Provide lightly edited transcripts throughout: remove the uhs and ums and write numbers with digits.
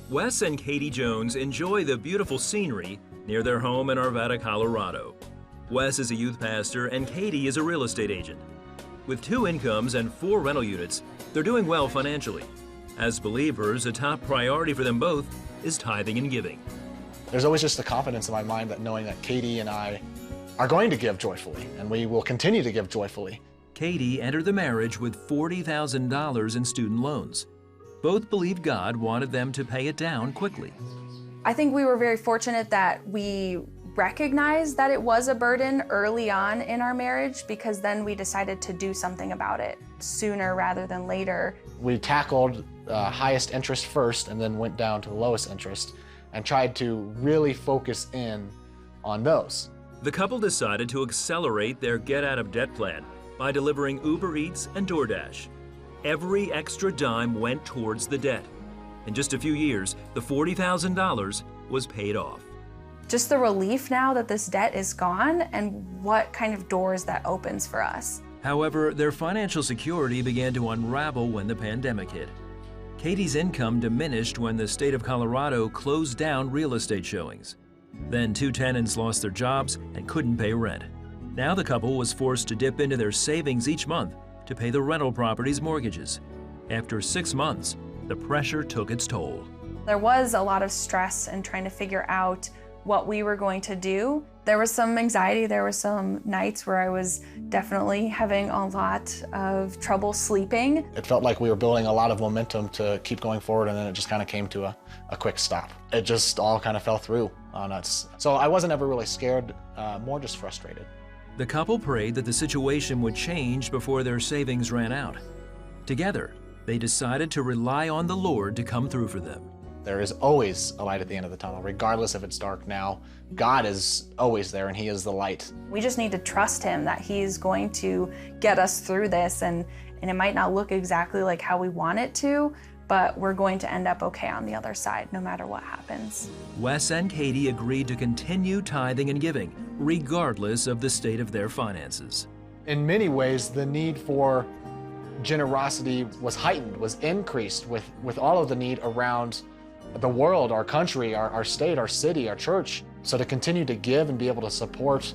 Wes and Katie Jones enjoy the beautiful scenery near their home in Arvada, Colorado. Wes is a youth pastor and Katie is a real estate agent. With 2 incomes and 4 rental units, they're doing well financially. As believers, a top priority for them both is tithing and giving. There's always just the confidence in my mind that knowing that Katie and I are going to give joyfully, and we will continue to give joyfully. Katie entered the marriage with $40,000 in student loans. Both believed God wanted them to pay it down quickly. I think we were very fortunate that we recognized that it was a burden early on in our marriage, because then we decided to do something about it sooner rather than later. We tackled highest interest first and then went down to the lowest interest and tried to really focus in on those. The couple decided to accelerate their get-out-of-debt plan by delivering Uber Eats and DoorDash. Every extra dime went towards the debt. In just a few years, the $40,000 was paid off. Just the relief now that this debt is gone and what kind of doors that opens for us. However, their financial security began to unravel when the pandemic hit. Katie's income diminished when the state of Colorado closed down real estate showings. Then 2 tenants lost their jobs and couldn't pay rent. Now the couple was forced to dip into their savings each month to pay the rental property's mortgages. After 6 months, the pressure took its toll. There was a lot of stress in trying to figure out what we were going to do. There was some anxiety, there were some nights where I was definitely having a lot of trouble sleeping. It felt like we were building a lot of momentum to keep going forward, and then it just kind of came to a quick stop. It just all kind of fell through on us. So I wasn't ever really scared, more just frustrated. The couple prayed that the situation would change before their savings ran out. Together, they decided to rely on the Lord to come through for them. There is always a light at the end of the tunnel, regardless if it's dark now. God is always there, and He is the light. We just need to trust Him that He's going to get us through this, and it might not look exactly like how we want it to, but we're going to end up okay on the other side, no matter what happens. Wes and Katie agreed to continue tithing and giving, regardless of the state of their finances. In many ways, the need for generosity was heightened, was increased with all of the need around the world, our country, our state, our city, our church. So to continue to give and be able to support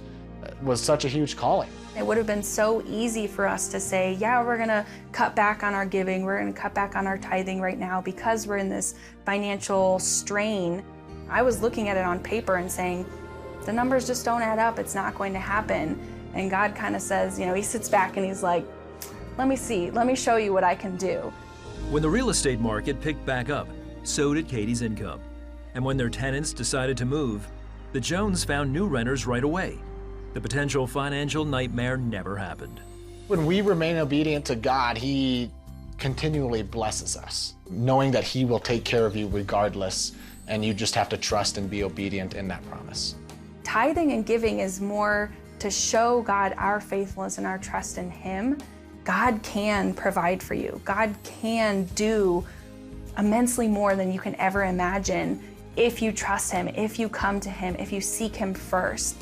was such a huge calling. It would have been so easy for us to say, yeah, we're gonna cut back on our giving, we're gonna cut back on our tithing right now because we're in this financial strain. I was looking at it on paper and saying, the numbers just don't add up, it's not going to happen. And God kind of says, you know, He sits back and He's like, let me show you what I can do. When the real estate market picked back up, so did Katie's income. And when their tenants decided to move, the Jones found new renters right away. The potential financial nightmare never happened. When we remain obedient to God, He continually blesses us, knowing that He will take care of you regardless, and you just have to trust and be obedient in that promise. Tithing and giving is more to show God our faithfulness and our trust in Him. God can provide for you. God can do immensely more than you can ever imagine if you trust Him, if you come to Him, if you seek Him first.